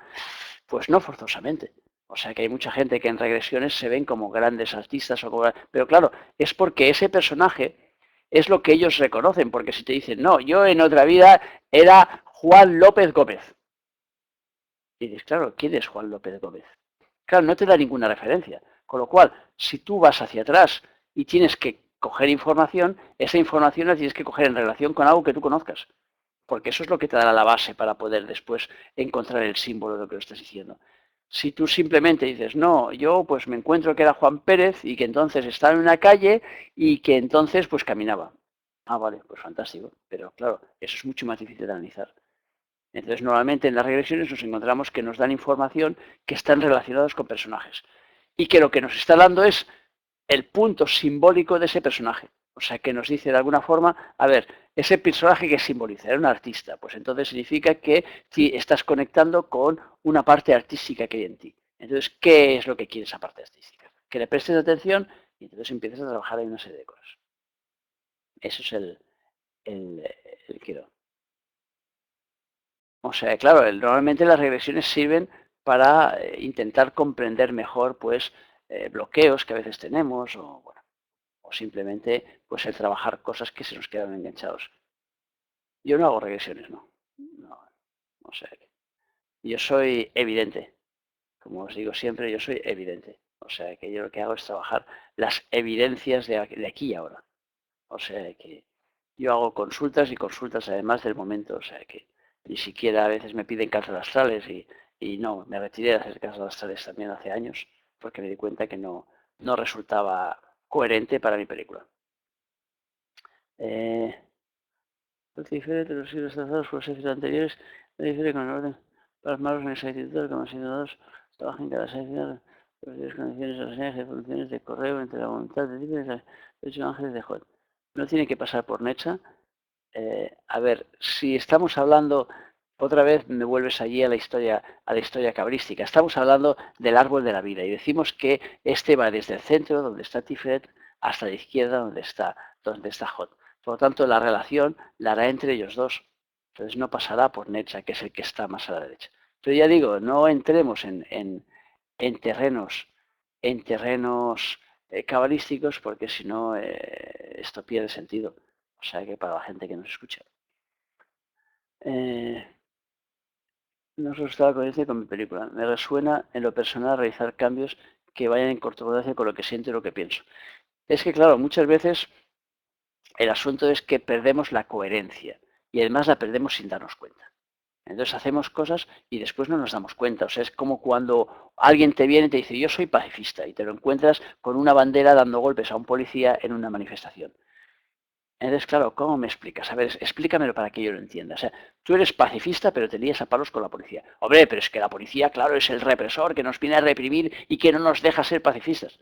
Pues no forzosamente. O sea, que hay mucha gente que en regresiones se ven como grandes artistas, pero claro, es porque ese personaje es lo que ellos reconocen, porque si te dicen, no, yo en otra vida era Juan López Gómez. Y dices, claro, ¿quién es Juan López Gómez? Claro, no te da ninguna referencia. Con lo cual, si tú vas hacia atrás y tienes que coger información, esa información la tienes que coger en relación con algo que tú conozcas. Porque eso es lo que te dará la base para poder después encontrar el símbolo de lo que lo estás diciendo. Si tú simplemente dices, no, yo pues me encuentro que era Juan Pérez y que entonces estaba en una calle y que entonces pues caminaba. Ah, vale, pues fantástico. Pero claro, eso es mucho más difícil de analizar. Entonces, normalmente en las regresiones nos encontramos que nos dan información que están relacionados con personajes y que lo que nos está dando es el punto simbólico de ese personaje. O sea, que nos dice de alguna forma, a ver, ese personaje que simboliza, era un artista, pues entonces significa que sí, estás conectando con una parte artística que hay en ti. Entonces, ¿qué es lo que quiere esa parte artística? Que le prestes atención y entonces empiezas a trabajar en una serie de cosas. Eso es el quiero. O sea, claro, normalmente las regresiones sirven para intentar comprender mejor pues bloqueos que a veces tenemos o, bueno, o simplemente pues el trabajar cosas que se nos quedan enganchados. Yo no hago regresiones, no. No, o sea, yo soy evidente. Como os digo siempre, yo soy evidente. O sea, que yo lo que hago es trabajar las evidencias de aquí y ahora. O sea, que yo hago consultas y consultas además del momento. O sea, que ni siquiera a veces me piden cartas astrales y no, me retiré de hacer cartas astrales también hace años porque me di cuenta que no resultaba coherente para mi película. Lo que difiere de los siglos trazados por los éxitos anteriores, lo difiere con el orden plasmados en exactitud, como si dos trabajan en cada sección, las condiciones de funciones de correo entre la voluntad de Dios y los ángeles de Jod. No tiene que pasar por Necha. A ver, si estamos hablando, otra vez me vuelves allí a la historia cabrística. Estamos hablando del árbol de la vida y decimos que este va desde el centro, donde está Tiferet, hasta la izquierda, donde está Jod. Por lo tanto, la relación la hará entre ellos dos. Entonces no pasará por Necha, que es el que está más a la derecha. Pero ya digo, no entremos en terrenos, cabalísticos, porque si no, esto pierde sentido. O sea que para la gente que nos escucha. No resultaba coherente con mi película. Me resuena en lo personal realizar cambios que vayan en concordancia con lo que siento y lo que pienso. Es que, claro, muchas veces el asunto es que perdemos la coherencia y además la perdemos sin darnos cuenta. Entonces hacemos cosas y después no nos damos cuenta. O sea, es como cuando alguien te viene y te dice, yo soy pacifista, y te lo encuentras con una bandera dando golpes a un policía en una manifestación. Entonces, claro, ¿cómo me explicas? A ver, explícamelo para que yo lo entienda. O sea, tú eres pacifista, pero te lías a palos con la policía. Hombre, pero es que la policía, claro, es el represor que nos viene a reprimir y que no nos deja ser pacifistas.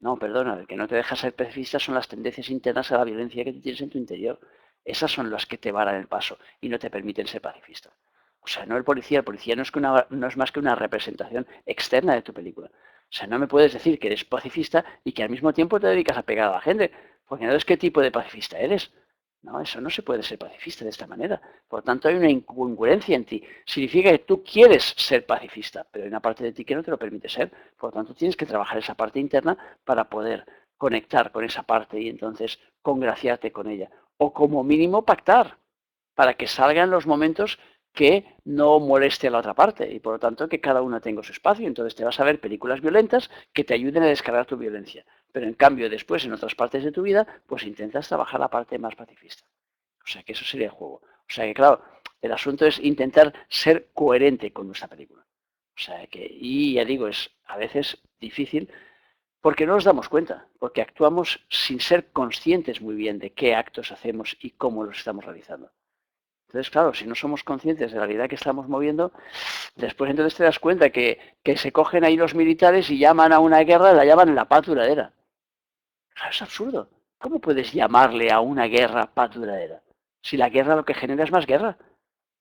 No, perdona, el que no te deja ser pacifista son las tendencias internas a la violencia que tú tienes en tu interior. Esas son las que te varan el paso y no te permiten ser pacifista. O sea, no el policía no es, no es más que una representación externa de tu película. O sea, no me puedes decir que eres pacifista y que al mismo tiempo te dedicas a pegar a la gente, porque no es qué tipo de pacifista eres. No, eso no se puede ser pacifista de esta manera. Por lo tanto, hay una incongruencia en ti. Significa que tú quieres ser pacifista, pero hay una parte de ti que no te lo permite ser. Por lo tanto, tienes que trabajar esa parte interna para poder conectar con esa parte y entonces congraciarte con ella. O como mínimo pactar para que salgan los momentos que no moleste a la otra parte y por lo tanto que cada uno tenga su espacio. Entonces te vas a ver películas violentas que te ayuden a descargar tu violencia. Pero en cambio después en otras partes de tu vida pues intentas trabajar la parte más pacifista. O sea que eso sería el juego. O sea que claro, el asunto es intentar ser coherente con nuestra película. O sea que, y ya digo, es a veces difícil porque no nos damos cuenta, porque actuamos sin ser conscientes muy bien de qué actos hacemos y cómo los estamos realizando. Entonces, claro, si no somos conscientes de la realidad que estamos moviendo, después entonces te das cuenta que se cogen ahí los militares y llaman a una guerra, la llaman la paz duradera. Claro, es absurdo. ¿Cómo puedes llamarle a una guerra paz duradera? Si la guerra lo que genera es más guerra.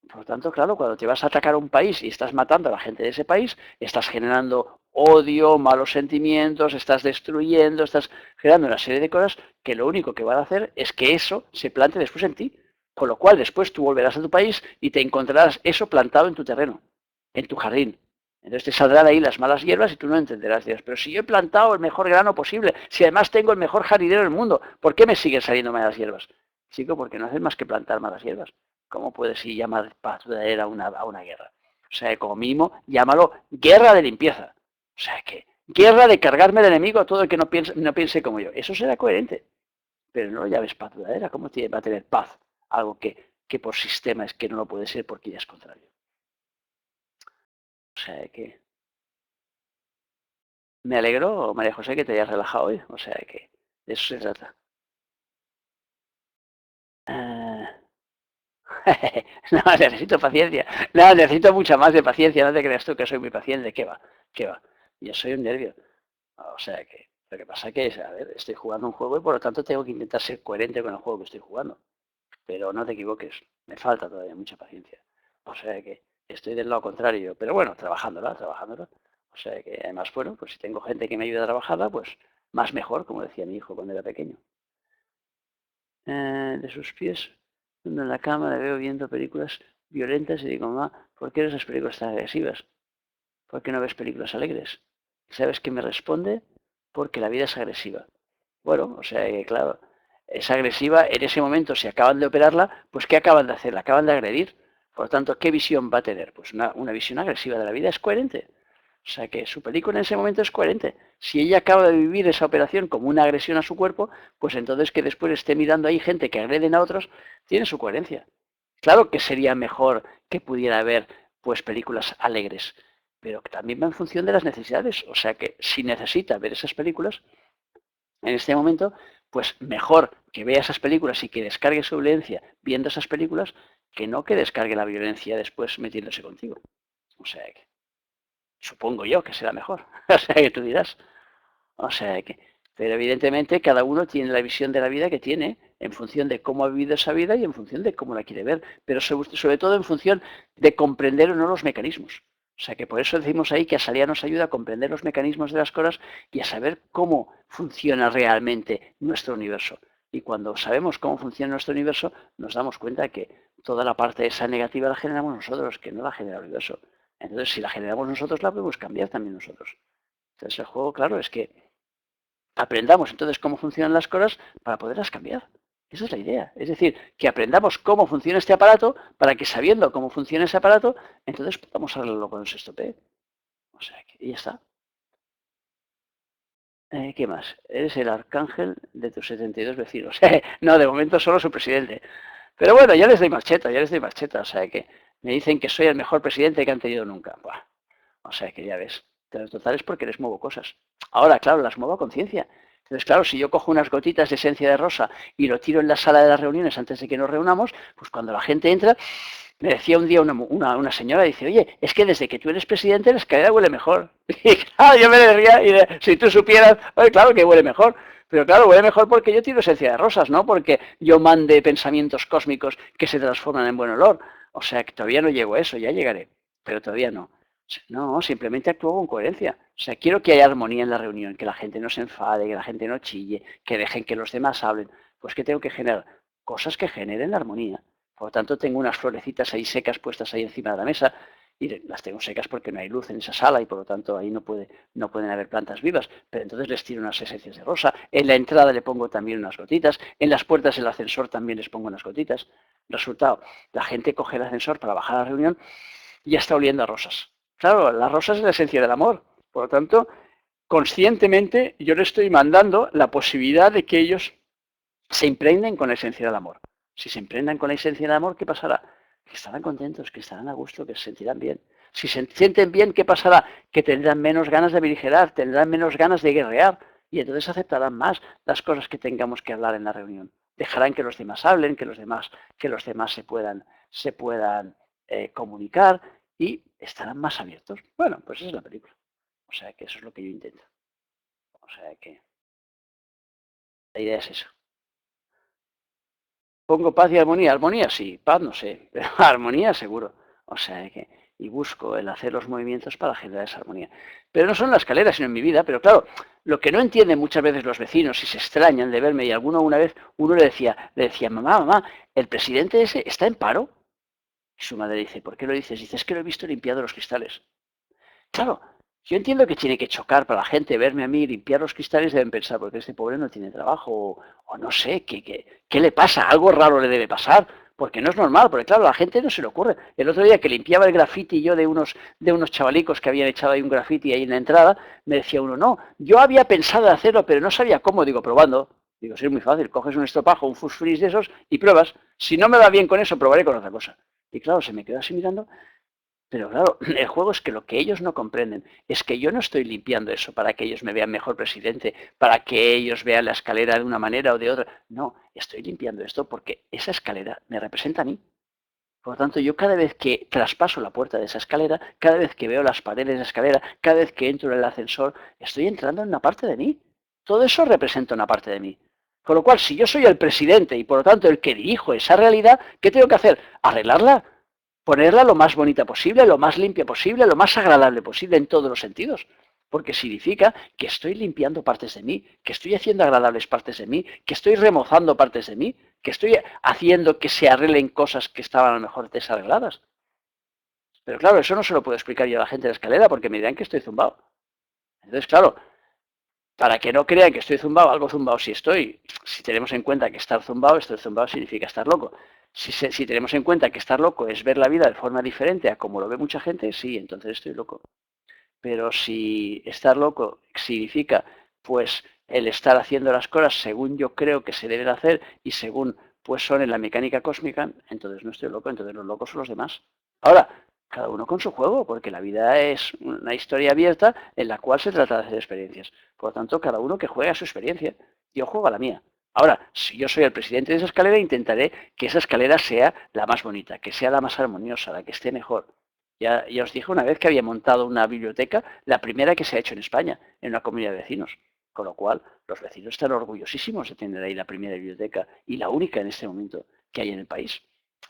Por lo tanto, claro, cuando te vas a atacar a un país y estás matando a la gente de ese país, estás generando odio, malos sentimientos, estás destruyendo, estás generando una serie de cosas que lo único que van a hacer es que eso se plante después en ti. Con lo cual, después tú volverás a tu país y te encontrarás eso plantado en tu terreno, en tu jardín. Entonces te saldrán ahí las malas hierbas y tú no entenderás. Dirás, pero si yo he plantado el mejor grano posible, si además tengo el mejor jardinero del mundo, ¿por qué me siguen saliendo malas hierbas? Chico, porque no haces más que plantar malas hierbas. ¿Cómo puedes llamar paz duradera a una guerra? O sea, como mínimo, llámalo guerra de limpieza. O sea, que guerra de cargarme el enemigo a todo el que no piense como yo. Eso será coherente. Pero no lo llames paz duradera. ¿Cómo va a tener paz? Algo que por sistema es que no lo puede ser porque ya es contrario. O sea, que me alegro, María José, que te hayas relajado hoy. O sea, que de eso se trata. Ah, no, necesito paciencia. No, necesito mucha más de paciencia. No te creas tú que soy muy paciente. ¿Qué va? ¿Qué va? Yo soy un nervio. O sea que lo que pasa que es, a ver, estoy jugando un juego y por lo tanto tengo que intentar ser coherente con el juego que estoy jugando. Pero no te equivoques, me falta todavía mucha paciencia. O sea que estoy del lado contrario, pero bueno, trabajándola, trabajándola. O sea que además, bueno, pues si tengo gente que me ayuda a trabajarla, pues más mejor, como decía mi hijo cuando era pequeño. De sus pies, en la cama le veo viendo películas violentas y digo, mamá, ¿por qué ves esas películas tan agresivas? ¿Por qué no ves películas alegres? ¿Sabes qué me responde? Porque la vida es agresiva. Bueno, o sea que claro, es agresiva, en ese momento si acaban de operarla, pues ¿qué acaban de hacer? La acaban de agredir. Por lo tanto, ¿qué visión va a tener? Pues una visión agresiva de la vida es coherente. O sea que su película en ese momento es coherente. Si ella acaba de vivir esa operación como una agresión a su cuerpo, pues entonces que después esté mirando ahí gente que agreden a otros, tiene su coherencia. Claro que sería mejor que pudiera haber pues películas alegres, pero también va en función de las necesidades. O sea que si necesita ver esas películas, en este momento, pues mejor que vea esas películas y que descargue su violencia viendo esas películas, que no que descargue la violencia después metiéndose contigo. O sea que supongo yo que será mejor. O sea que tú dirás. O sea que, pero evidentemente cada uno tiene la visión de la vida que tiene en función de cómo ha vivido esa vida y en función de cómo la quiere ver, pero sobre todo en función de comprender o no los mecanismos. O sea que por eso decimos ahí que Asalía nos ayuda a comprender los mecanismos de las cosas y a saber cómo funciona realmente nuestro universo. Y cuando sabemos cómo funciona nuestro universo, nos damos cuenta que toda la parte esa negativa la generamos nosotros, que no la genera el universo. Entonces, si la generamos nosotros, la podemos cambiar también nosotros. Entonces, el juego, claro, es que aprendamos entonces cómo funcionan las cosas para poderlas cambiar. Esa es la idea. Es decir, que aprendamos cómo funciona este aparato para que sabiendo cómo funciona ese aparato, entonces podamos arreglarlo cuando se estropee. O sea, que ya está. ¿Qué más? Eres el arcángel de tus 72 vecinos. No, de momento solo su presidente. Pero bueno, ya les doy marcheta, ya les doy marcheta. O sea, que me dicen que soy el mejor presidente que han tenido nunca. Buah. O sea, que ya ves. Pero en total es porque les muevo cosas. Ahora, claro, las muevo a conciencia. Entonces, claro, si yo cojo unas gotitas de esencia de rosa y lo tiro en la sala de las reuniones antes de que nos reunamos, pues cuando la gente entra, me decía un día una señora, dice, oye, es que desde que tú eres presidente la escalera huele mejor. Y claro, yo me reía y si tú supieras, oye, claro que huele mejor. Pero claro, huele mejor porque yo tiro esencia de rosas, no porque yo mande pensamientos cósmicos que se transforman en buen olor. O sea, que todavía no llego a eso, ya llegaré, pero todavía no. No, simplemente actúo con coherencia. O sea, quiero que haya armonía en la reunión, que la gente no se enfade, que la gente no chille, que dejen que los demás hablen. Pues que tengo que generar cosas que generen la armonía. Por lo tanto, tengo unas florecitas ahí secas puestas ahí encima de la mesa y las tengo secas porque no hay luz en esa sala y por lo tanto ahí no pueden haber plantas vivas. Pero entonces les tiro unas esencias de rosa. En la entrada le pongo también unas gotitas. En las puertas del ascensor también les pongo unas gotitas. Resultado, la gente coge el ascensor para bajar a la reunión y ya está oliendo a rosas. Claro, las rosas es la esencia del amor. Por lo tanto, conscientemente yo le estoy mandando la posibilidad de que ellos se impregnen con la esencia del amor. Si se impregnan con la esencia del amor, ¿qué pasará? Que estarán contentos, que estarán a gusto, que se sentirán bien. Si se sienten bien, ¿qué pasará? Que tendrán menos ganas de beligerar, tendrán menos ganas de guerrear y entonces aceptarán más las cosas que tengamos que hablar en la reunión. Dejarán que los demás hablen, que los demás se puedan comunicar y estarán más abiertos. Bueno, pues esa es la película. O sea que eso es lo que yo intento. O sea que la idea es eso. Pongo paz y armonía. Armonía sí, paz no sé, pero armonía seguro. O sea que, y busco el hacer los movimientos para generar esa armonía. Pero no son las escaleras, sino en mi vida. Pero claro, lo que no entienden muchas veces los vecinos y se extrañan de verme, y alguno una vez, uno le decía, mamá, el presidente ese está en paro. Y su madre dice, ¿por qué lo dices? Dice, es que lo he visto limpiando los cristales. Claro, yo entiendo que tiene que chocar para la gente verme a mí limpiar los cristales, deben pensar, porque este pobre no tiene trabajo, o no sé, ¿qué le pasa? Algo raro le debe pasar, porque no es normal, porque claro, a la gente no se le ocurre. El otro día que limpiaba el graffiti yo de unos chavalicos que habían echado ahí un graffiti ahí en la entrada, me decía uno, no, yo había pensado hacerlo, pero no sabía cómo, digo, probando. Digo, sí, es muy fácil, coges un estropajo, un fusfris de esos y pruebas. Si no me va bien con eso, probaré con otra cosa. Y claro, se me quedó así mirando. Pero claro, el juego es que lo que ellos no comprenden es que yo no estoy limpiando eso para que ellos me vean mejor presidente, para que ellos vean la escalera de una manera o de otra. No, estoy limpiando esto porque esa escalera me representa a mí. Por lo tanto, yo cada vez que traspaso la puerta de esa escalera, cada vez que veo las paredes de la escalera, cada vez que entro en el ascensor, estoy entrando en una parte de mí. Todo eso representa una parte de mí. Con lo cual, si yo soy el presidente y por lo tanto el que dirijo esa realidad, ¿qué tengo que hacer? Arreglarla, ponerla lo más bonita posible, lo más limpia posible, lo más agradable posible en todos los sentidos. Porque significa que estoy limpiando partes de mí, que estoy haciendo agradables partes de mí, que estoy remozando partes de mí, que estoy haciendo que se arreglen cosas que estaban a lo mejor desarregladas. Pero claro, eso no se lo puedo explicar yo a la gente de la escalera porque me dirán que estoy zumbado. Entonces, claro, para que no crean que estoy zumbado, algo zumbado sí estoy. Si tenemos en cuenta que estar zumbado significa estar loco. Si tenemos en cuenta que estar loco es ver la vida de forma diferente a como lo ve mucha gente, sí, entonces estoy loco. Pero si estar loco significa, pues, el estar haciendo las cosas según yo creo que se deben hacer y según, pues, son en la mecánica cósmica, entonces no estoy loco, entonces los locos son los demás. Ahora, cada uno con su juego, porque la vida es una historia abierta en la cual se trata de hacer experiencias. Por lo tanto, cada uno que juegue a su experiencia. Yo juego a la mía. Ahora, si yo soy el presidente de esa escalera, intentaré que esa escalera sea la más bonita, que sea la más armoniosa, la que esté mejor. Ya os dije una vez que había montado una biblioteca, la primera que se ha hecho en España, en una comunidad de vecinos. Con lo cual, los vecinos están orgullosísimos de tener ahí la primera biblioteca y la única en este momento que hay en el país.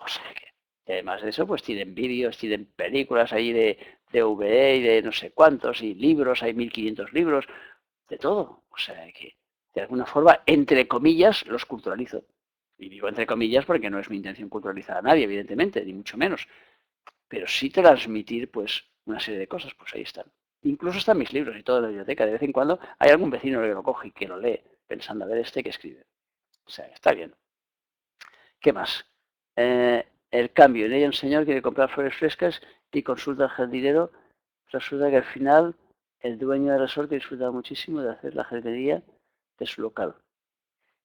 O sea que, además de eso, pues tienen vídeos, tienen películas ahí de DVD y de no sé cuántos, y libros, hay 1500 libros, de todo. O sea que, de alguna forma, entre comillas, los culturalizo. Y digo entre comillas porque no es mi intención culturalizar a nadie, evidentemente, ni mucho menos, pero sí transmitir pues una serie de cosas, pues ahí están. Incluso están mis libros y toda la biblioteca. De vez en cuando hay algún vecino que lo coge y que lo lee, pensando a ver este que escribe. O sea, está bien. ¿Qué más? El cambio. En ella un señor quiere comprar flores frescas y consulta al jardinero. Resulta que al final el dueño del resort disfruta muchísimo de hacer la jardinería de su local.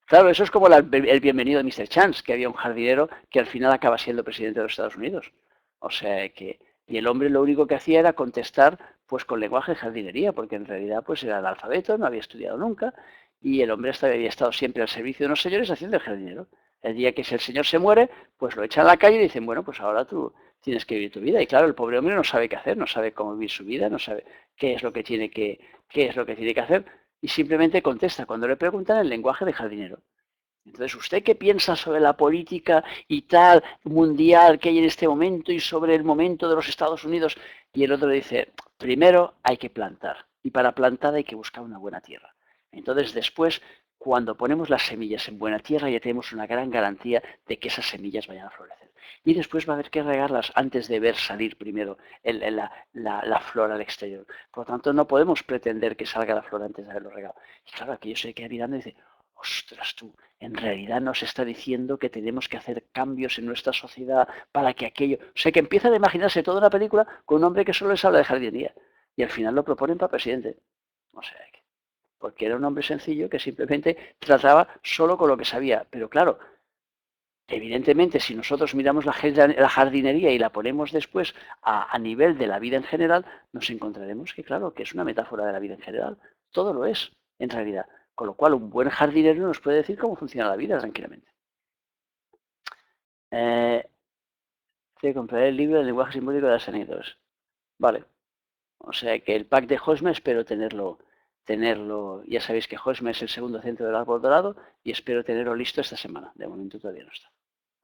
Claro, eso es como el bienvenido de Mr. Chance, que había un jardinero que al final acaba siendo presidente de los Estados Unidos. O sea que, y el hombre lo único que hacía era contestar pues con lenguaje de jardinería, porque en realidad pues era analfabeto, no había estudiado nunca, y el hombre había estado siempre al servicio de unos señores haciendo el jardinero. El día que el señor se muere, pues lo echan a la calle y dicen, bueno, pues ahora tú tienes que vivir tu vida. Y claro, el pobre hombre no sabe qué hacer, no sabe cómo vivir su vida, no sabe qué es lo que tiene que hacer, y simplemente contesta cuando le preguntan el lenguaje de jardinero. Entonces, ¿usted qué piensa sobre la política y tal mundial que hay en este momento y sobre el momento de los Estados Unidos? Y el otro dice, primero hay que plantar y para plantar hay que buscar una buena tierra. Entonces, después, cuando ponemos las semillas en buena tierra, ya tenemos una gran garantía de que esas semillas vayan a florecer. Y después va a haber que regarlas antes de ver salir primero la flor al exterior. Por lo tanto, no podemos pretender que salga la flor antes de haberlo regado. Y claro, aquello se queda mirando y dice, ostras tú, en realidad nos está diciendo que tenemos que hacer cambios en nuestra sociedad para que aquello... O sea, que empiezan a imaginarse toda una película con un hombre que solo les habla de jardinería. Y al final lo proponen para presidente. O sea, porque era un hombre sencillo que simplemente trataba solo con lo que sabía. Pero claro, evidentemente, si nosotros miramos la jardinería y la ponemos después a nivel de la vida en general, nos encontraremos que, claro, que es una metáfora de la vida en general. Todo lo es, en realidad. Con lo cual, un buen jardinero nos puede decir cómo funciona la vida tranquilamente. Te compraré el libro del lenguaje simbólico de las sonidos. Vale. O sea que el pack de Hosmer espero tenerlo. Ya sabéis que Hosmer es el segundo centro del árbol dorado y espero tenerlo listo esta semana. De momento todavía no está.